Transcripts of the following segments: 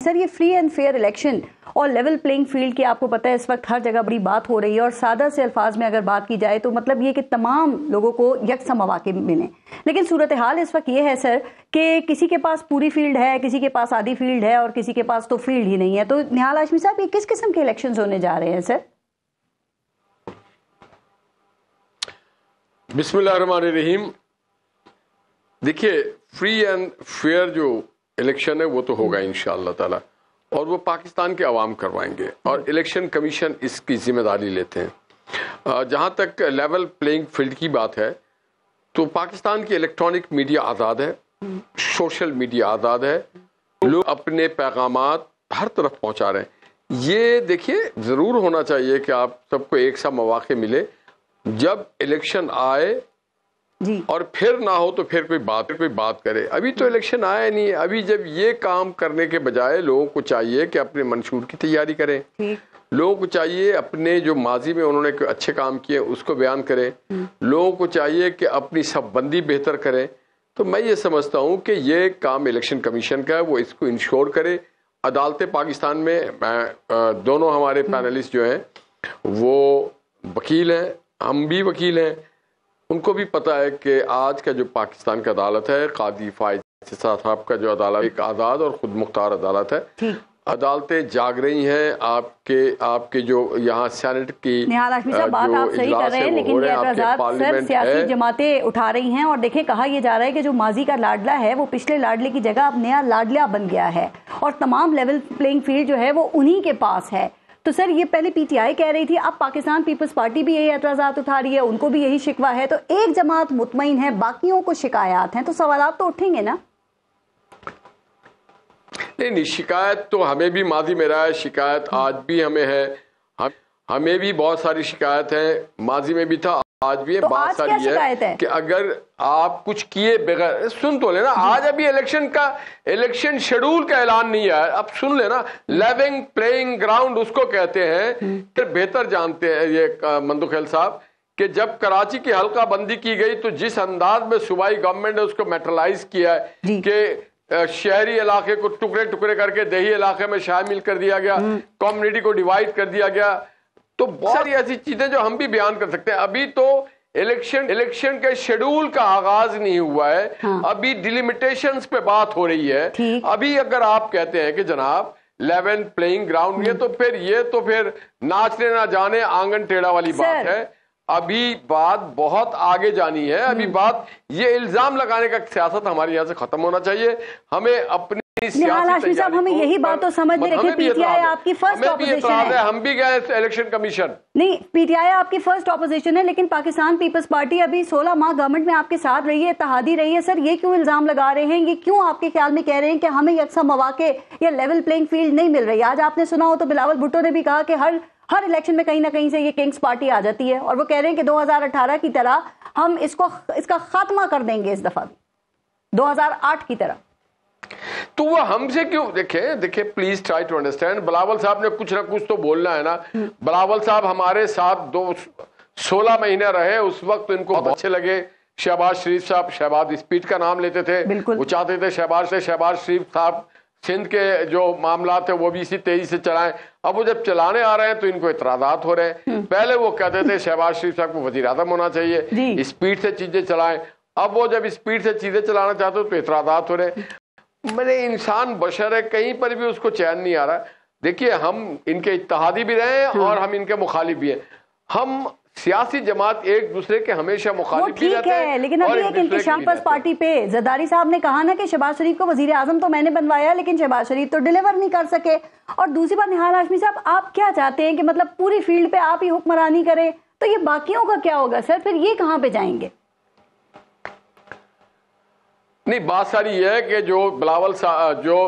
Sir ये free and fair election और level playing field की आपको पता है इस वक्त हर जगह बड़ी बात हो रही है, और सादा से अल्फाज में अगर बात की जाए तो मतलब ये कि तमाम लोगों को यकसा मौके मिलें। लेकिन सूरत हाल इस वक्त ये है सर कि किसी के पास पूरी फील्ड है, किसी के पास आधी फील्ड है और किसी के पास तो फील्ड ही नहीं है। तो निहाल हाशमी साहब ये किस किस्म के इलेक्शन होने जा रहे हैं सर? बिस्मिल्लाहिर्रहमानिर्रहीम। देखिए, फ्री एंड फेयर जो इलेक्शन है वो तो होगा इंशाअल्लाह ताला, और वो पाकिस्तान के अवाम करवाएंगे और इलेक्शन कमीशन इसकी जिम्मेदारी लेते हैं। जहाँ तक लेवल प्लेइंग फील्ड की बात है तो पाकिस्तान की इलेक्ट्रॉनिक मीडिया आज़ाद है, सोशल मीडिया आज़ाद है, लोग अपने पैगामात हर तरफ पहुँचा रहे हैं। ये देखिए, ज़रूर होना चाहिए कि आप सबको एक सा मौके मिले, जब इलेक्शन आए जी। और फिर ना हो तो फिर कोई बात करे। अभी तो इलेक्शन आया नहीं है। अभी जब ये काम करने के बजाय लोगों को चाहिए कि अपने मंशूर की तैयारी करें, लोगों को चाहिए अपने जो माजी में उन्होंने अच्छे काम किए उसको बयान करें, लोगों को चाहिए कि अपनी सबबंदी बेहतर करें। तो मैं ये समझता हूँ कि ये काम इलेक्शन कमीशन का है, वो इसको इंश्योर करे। अदालतें पाकिस्तान में, दोनों हमारे पैनलिस्ट जो हैं वो वकील हैं, हम भी वकील हैं, उनको भी पता है कि आज का जो पाकिस्तान का अदालत है, कादी फाइज साहब का जो अदालत एक आज़ाद और खुद मुख्तार अदालत है। अदालतें जाग रही हैं। आपके जो यहाँ सेनेट की निहाल हाशमी साहब बात आप सही कर रहे हैं, लेकिन ये एतराज़ात सर सियासी जमातें उठा रही हैं। और देखें, कहा यह जा रहा है कि जो माजी का लाडला है वो पिछले लाडले की जगह अब नया लाडला बन गया है और तमाम लेवल प्लेइंग फील्ड जो है वो उन्हीं के पास है। तो सर ये पहले पीटीआई कह रही थी, अब पाकिस्तान पीपल्स पार्टी भी यही एतराज़ात उठा रही है, उनको भी यही शिकवा है। तो एक जमात मुतमईन है, बाकियों को शिकायत हैं, तो सवालात तो उठेंगे ना? नहीं, शिकायत तो हमें भी माजी में रहा है, शिकायत आज भी हमें है, हमें भी बहुत सारी शिकायत है, माजी में भी था, आज भी है। तो बात सारी है कि अगर आप कुछ किए बगैर, सुन तो लेना, आज अभी इलेक्शन शेड्यूल का ऐलान नहीं है, अब सुन लेना। लेवल प्लेइंग ग्राउंड उसको कहते हैं, फिर बेहतर जानते हैं ये मंदुखेल साहब कि जब कराची की हल्का बंदी की गई तो जिस अंदाज में सूबाई गवर्नमेंट ने उसको मेट्रलाइज किया है कि शहरी इलाके को टुकड़े टुकड़े करके देही इलाके में शामिल कर दिया गया, कम्युनिटी को डिवाइड कर दिया गया, तो बहुत सारी ऐसी चीजें जो हम भी बयान कर सकते हैं। अभी तो इलेक्शन के शेड्यूल का आगाज नहीं हुआ है। हाँ। अभी डिलिमिटेशंस पे बात हो रही है। अभी अगर आप कहते हैं कि जनाब लेवल प्लेइंग ग्राउंड, ये तो फिर नाचने ना जाने आंगन टेढ़ा वाली बात है। अभी बात बहुत आगे जानी है। अभी बात ये इल्जाम लगाने का सियासत हमारे यहाँ से खत्म होना चाहिए। हमें अपनी निहाल हाशमी साहब, हमें यही बात तो समझ में रखिए, पीटीआई आपकी फर्स्ट ऑपोजिशन है। हम भी गए इलेक्शन कमीशन, नहीं, पीटीआई आपकी फर्स्ट ऑपोजिशन है, लेकिन पाकिस्तान पीपल्स पार्टी अभी 16 माह गवर्नमेंट में आपके साथ रही है, इत्तेहादी रही है। सर ये क्यों इल्जाम लगा रहे हैं, ये क्यों आपके ख्याल में कह रहे हैं कि हमें यकसा मौके या लेवल प्लेइंग फील्ड नहीं मिल रही? आज आपने सुना हो तो बिलावल भुट्टो ने भी कहा कि हर इलेक्शन में कहीं ना कहीं से ये किंग्स पार्टी आ जाती है, और वो कह रहे हैं कि 2018 की तरह हम इसका खात्मा कर देंगे इस दफा भी, 2008 की तरह। तो वो हमसे क्यों? देखे please try to understand. Bilawal साहब ने कुछ ना कुछ तो बोलना है ना। बिलावल साहब हमारे साथ 16 महीने रहे, उस वक्त इनको बहुत अच्छे लगे। शहबाज शरीफ साहब, शहबाज स्पीड का नाम लेते थे, वो चाहते थे शहबाज शरीफ साहब सिंध के जो मामला थे वो भी इसी तेजी से चलाएं। अब वो जब चलाने आ रहे हैं तो इनको इतराजात हो रहे हैं। पहले वो कहते थे शहबाज शरीफ साहब को वजीर आज़म होना चाहिए, स्पीड से चीजें चलाएं। अब वो जब स्पीड से चीजें चलाना चाहते हो तो इतराजात हो रहे हैं। मैंने इंसान बशर है, कहीं पर भी उसको चैन नहीं आ रहा। देखिए, हम इनके इत्तेहादी भी रहे हैं और हम इनके मुखालिफ भी हैं। हम सियासी जमात एक दूसरे के हमेशा मुखालिफ भी रहते हैं, लेकिन अभी एक इंतशार पस पार्टी पे जरदारी साहब ने कहा ना कि शहबाज शरीफ को वजीर आजम तो मैंने बनवाया, लेकिन शहबाज शरीफ तो डिलीवर नहीं कर सके। और दूसरी बात, निहाल हाशमी साहब, आप क्या चाहते हैं कि मतलब पूरी फील्ड पे आप ही हुक्मरानी करें, तो ये बाकियों का क्या होगा सर? फिर ये कहाँ पे जाएंगे? नहीं, बात सारी ये है कि जो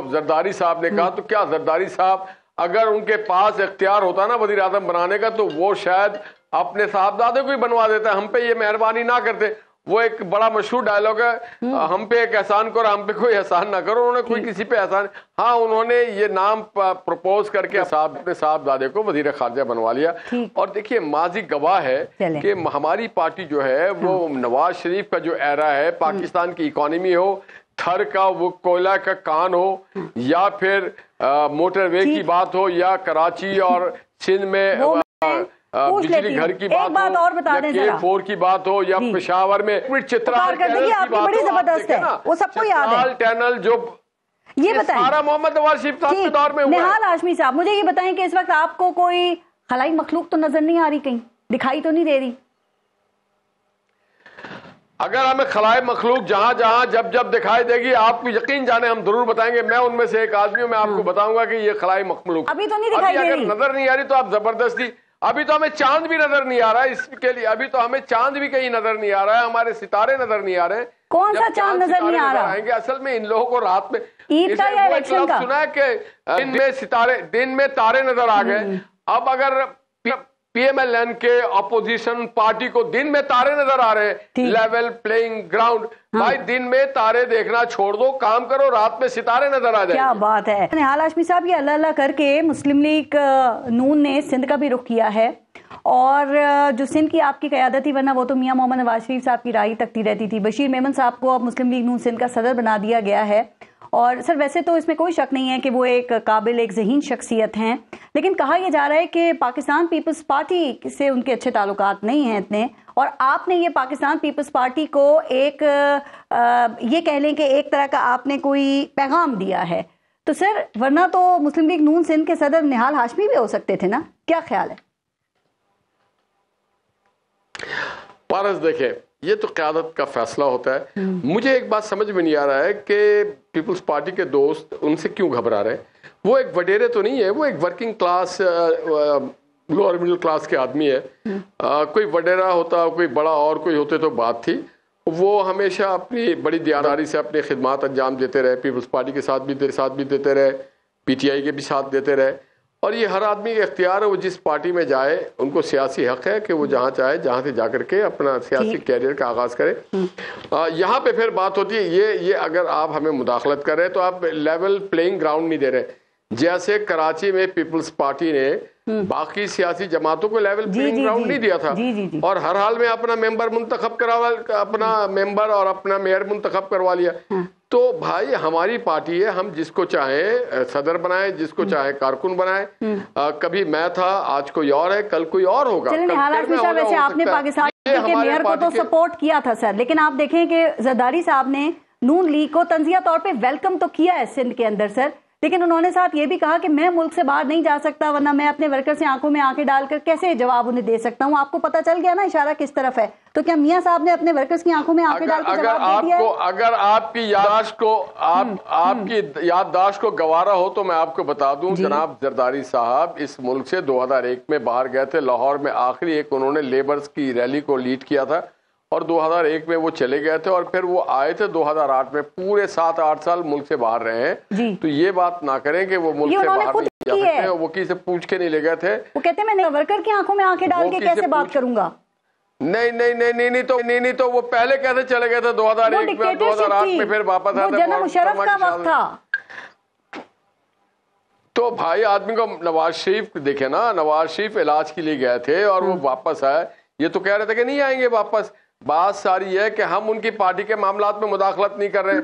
जरदारी साहब ने कहा, तो क्या जरदारी साहब अगर उनके पास इख्तियार होता ना वजीर आज़म बनाने का, तो वो शायद अपने साहबजादे को ही बनवा देता। हम पे ये मेहरबानी ना करते। वो एक बड़ा मशहूर डायलॉग है, हम पे एक एहसान करो, हम पे कोई एहसान ना करो। उन्होंने कोई किसी पे एहसान, हाँ, उन्होंने ये नाम प्रपोज करके अपने साहबजादे को वजीर खारजा बनवा लिया। और देखिए, माजी गवाह है कि हमारी पार्टी जो है वो नवाज शरीफ का जो एरा है, पाकिस्तान की इकोनॉमी हो, घर का वो कोयला का कान हो या फिर मोटरवे की बात हो या कराची और सिंध में बिजली घर की बात हो या K4 की बात हो या पेशावर में चित्राल टनल जो ये बताएं सारा मोहम्मद नवाज शरीफ साहब के दौर में हुआ। निहाल हाशमी साहब, मुझे ये बताएं कि इस वक्त आपको कोई खलाई मखलूक तो नजर नहीं आ रही, कहीं दिखाई तो नहीं दे रही? अगर हमें खलाई मखलूक जहां जहां जब जब दिखाई देगी, आपको यकीन जाने हम जरूर बताएंगे। मैं उनमें से एक आदमी हूं, मैं आपको बताऊंगा कि ये खलाई मखलूक अभी तो नहीं दिखाई दे रही। अगर नजर नहीं आ रही तो आप जबरदस्ती, अभी तो हमें चांद भी नजर नहीं आ रहा है, इसके लिए अभी तो हमें चांद भी कहीं नजर नहीं आ रहा है, हमारे सितारे नजर नहीं आ रहे। कौन सा चांद नजर नहीं आ रहा है? असल में इन लोगों को रात में ईद का या इलेक्शन का सुना है कि दिन में तारे नजर आ गए। अब अगर PMLN के अपोजिशन पार्टी को दिन में तारे नजर आ रहे हैं, लेवल प्लेइंग ग्राउंड, भाई दिन में तारे देखना छोड़ दो, काम करो, रात में सितारे नजर आ जाए। क्या बात है। निहाल हाशमी साहब, ये अल्लाह अल्लाह करके मुस्लिम लीग नून ने सिंध का भी रुख किया है, और जो सिंध की आपकी क़यादत थी, वरना वो तो मियां मोहम्मद नवाज शरीफ साहब की राय तकती रहती थी, बशीर मेमन साहब को अब मुस्लिम लीग नून सिंध का सदर बना दिया गया है। और सर वैसे तो इसमें कोई शक नहीं है कि वो एक काबिल, एक ज़हीन शख्सियत हैं, लेकिन कहा यह जा रहा है कि पाकिस्तान पीपल्स पार्टी से उनके अच्छे ताल्लुकात नहीं हैं इतने, और आपने ये पाकिस्तान पीपल्स पार्टी को एक ये कह लें कि एक तरह का आपने कोई पैगाम दिया है। तो सर वरना तो मुस्लिम लीग नून सिंध के सदर निहाल हाशमी भी हो सकते थे ना, क्या ख्याल है? पारस देखें, ये तो क़यादत का फैसला होता है। मुझे एक बात समझ में नहीं आ रहा है कि पीपल्स पार्टी के दोस्त उनसे क्यों घबरा रहे हैं। वो एक वडेरे तो नहीं है, वो एक working class, lower middle class के आदमी है। कोई वडेरा होता, कोई बड़ा और कोई होते तो बात थी। वो हमेशा अपनी बड़ी दियादारी से अपनी खिदमत अंजाम देते रहे, पीपल्स पार्टी के साथ भी देते रहे, PTI के भी साथ देते रहे, और ये हर आदमी का इख्तियार है, वो जिस पार्टी में जाए, उनको सियासी हक है कि वो जहाँ चाहे जहाँ से जाकर के अपना सियासी कैरियर का आगाज करे। यहाँ पे फिर बात होती है, ये अगर आप हमें मुदाखलत कर रहे हैं तो आप लेवल प्लेइंग ग्राउंड नहीं दे रहे। जैसे कराची में पीपल्स पार्टी ने बाकी सियासी जमातों को लेवल प्लेइंग ग्राउंड नहीं दिया था, और हर हाल में अपना मेंबर मुंतखब करवा, अपना मेंबर और अपना मेयर मुंतखब करवा लिया। तो भाई हमारी पार्टी है, हम जिसको चाहे सदर बनाए, जिसको चाहे कारकुन बनाए। कभी मैं था, आज कोई और है, कल कोई और होगा। वैसे आपने पाकिस्तान के मेयर को तो सपोर्ट किया था सर, लेकिन आप देखें कि जरदारी साहब ने नून लीग को तंजिया तौर पे वेलकम तो किया है सिंध के अंदर सर, लेकिन उन्होंने साथ ये भी कहा कि मैं मुल्क से बाहर नहीं जा सकता, वरना मैं अपने वर्कर से आंखों में आंखें डालकर कैसे जवाब उन्हें दे सकता हूं। आपको पता चल गया ना इशारा किस तरफ है। तो क्या मियां साहब ने अपने वर्कर्स की आंखों में आंखें डालकर जवाब दे दिया है? अगर आपकी याददाश्त को गवारा हो तो मैं आपको बता दूं, जनाब जरदारी साहब इस मुल्क से 2001 में बाहर गए थे। लाहौर में आखिरी एक उन्होंने लेबर्स की रैली को लीड किया था, और 2001 में वो चले गए थे, और फिर वो आए थे 2008 में। पूरे 7-8 साल मुल्क से बाहर रहे हैं। तो ये बात ना करें कि वो मुल्क से बाहर नहीं जा सकते हैं, वो किसी से पूछ के नहीं ले गए थे। वो कहते हैं मैं वर्कर की आंखों में आंखें डाल के कैसे बात करूंगा। नहीं तो वो पहले कैसे चले गए थे 2001 में, 2008 में फिर वापस आए थे। मुशर्रफ का वक्त था। तो भाई आदमी को नवाज शरीफ देखे ना, नवाज शरीफ इलाज के लिए गए थे और वो वापस आए। ये तो कह रहे थे कि नहीं आएंगे वापस। बात सारी है कि हम उनकी पार्टी के मामलात में मुदाखलत नहीं कर रहे।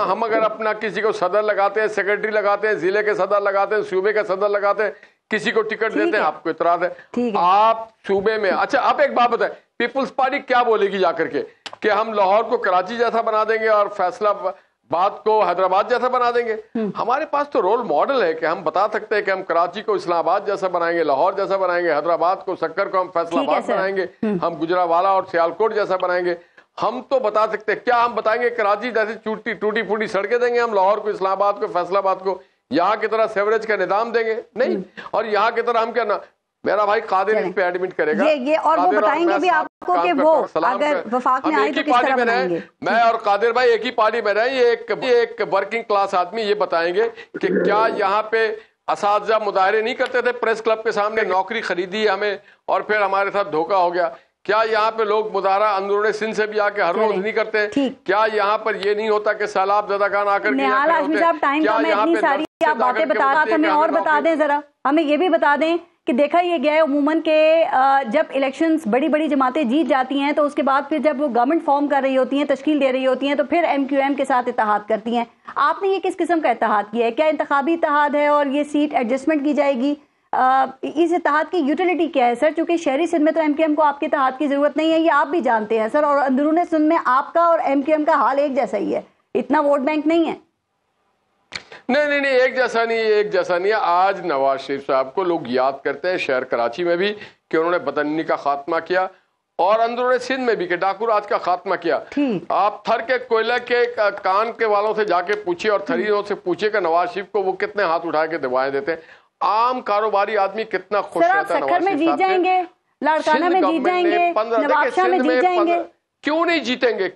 हम अगर अपना किसी को सदर लगाते हैं, सेक्रेटरी लगाते हैं, जिले के सदर लगाते हैं, सूबे के सदर लगाते हैं, किसी को टिकट देते हैं, आपको इतराज है। आप सूबे में, अच्छा आप एक बात बताएं, पीपल्स पार्टी क्या बोलेगी जाकर के कि हम लाहौर को कराची जैसा बना देंगे और फैसलाबाद को हैदराबाद जैसा बना देंगे? हमारे पास तो रोल मॉडल है कि हम बता सकते हैं कि हम कराची को इस्लामाबाद जैसा बनाएंगे, लाहौर जैसा बनाएंगे, हैदराबाद को, सक्कर को हम फैसलाबाद बनाएंगे, हम गुजरावाला और सियालकोट जैसा बनाएंगे। हम तो बता सकते हैं। क्या हम बताएंगे कराची जैसी टूटी फूटी सड़कें देंगे हम लाहौर को, इस्लामाबाद को, फैसलाबाद को? यहाँ की तरह सेवरेज का निजाम देंगे? नहीं। और यहाँ की तरह हम क्या ना, मेरा भाई कादिर इस पे एडमिट करेगा, ये और वो बताएंगे भी आपको कि वो अगर वफाक में आए तो किस तरह बनाएंगे। मैं और कादिर भाई एक ही पार्टी में रहे। ये एक वर्किंग क्लास आदमी ये बताएंगे कि क्या यहाँ पे असातिज़ा मुजाहरे नहीं करते थे प्रेस क्लब के सामने, नौकरी खरीदी हमें और फिर हमारे साथ धोखा हो गया? क्या यहाँ पे लोग मुजाहरा अंदरूनी सिंध से भी आके हर रोज नहीं करते? क्या यहाँ पर ये नहीं होता कि सैलाब ज़दागान आकर टाइम तो मैं इतनी सारी आप बातें बता रहा था, हमें और बता दें जरा, हमें ये भी बता दें कि देखा ये गया है उमूमन के जब इलेक्शंस बड़ी बड़ी जमातें जीत जाती हैं तो उसके बाद फिर जब वो गवर्नमेंट फॉर्म कर रही होती हैं, तश्कील दे रही होती हैं, तो फिर MQM के साथ इत्तेहाद करती हैं। आपने ये किस किस्म का इत्तेहाद किया है? क्या इंतखाबी इत्तेहाद है और ये सीट एडजस्टमेंट की जाएगी? इस इत्तेहाद की यूटिलिटी क्या है सर? चूंकि शहरी सिंध में तो MQM को आपके इत्तेहाद की जरूरत नहीं है, ये आप भी जानते हैं सर, और अंदरूनी सिंध में आपका और MQM का हाल एक जैसा ही है, इतना वोट बैंक नहीं है। नहीं, एक जैसा नहीं है। आज नवाज शरीफ साहब को लोग याद करते हैं शहर कराची में भी कि उन्होंने बदननी का खात्मा किया, और अंदरूनी सिंध में भी कि डाकू राज का खात्मा किया। आप थर के कोयला के कान के वालों से जाके पूछिए और थरीरों से पूछिए कि नवाज शरीफ को वो कितने हाथ उठा के दवाएं देते हैं। आम कारोबारी आदमी कितना खुश रहता है। नवाज में जीत जाएंगे, लाड़काना में जीत जाएंगे, नवाबशाह में जीत जाएंगे। क्यों नहीं जीतेंगे?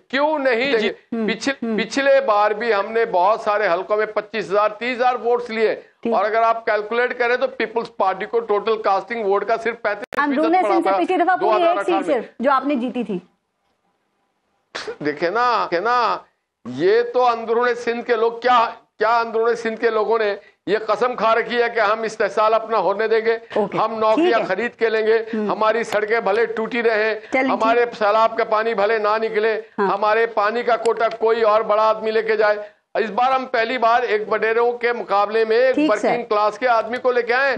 पिछले बार भी हमने बहुत सारे हलकों में 25,000 30,000 वोट्स लिए, और अगर आप कैलकुलेट करें तो पीपल्स पार्टी को टोटल कास्टिंग वोट का सिर्फ 35% पड़ा था। पिछली दफा पूरी एक सीट सिर्फ जो आपने जीती थी। देखे ना, ये तो अंदरूनी सिंध के लोग क्या अंदरूनी सिंध के लोगों ने ये कसम खा रखी है कि हम इस्तेहसाल अपना होने देंगे, हम नौकरियां खरीद के लेंगे, हमारी सड़कें भले टूटी रहे, हमारे सैलाब का पानी भले ना निकले, हमारे पानी का कोटा कोई और बड़ा आदमी लेके जाए। इस बार हम पहली बार एक बडेरों के मुकाबले में एक वर्किंग क्लास के आदमी को लेके आए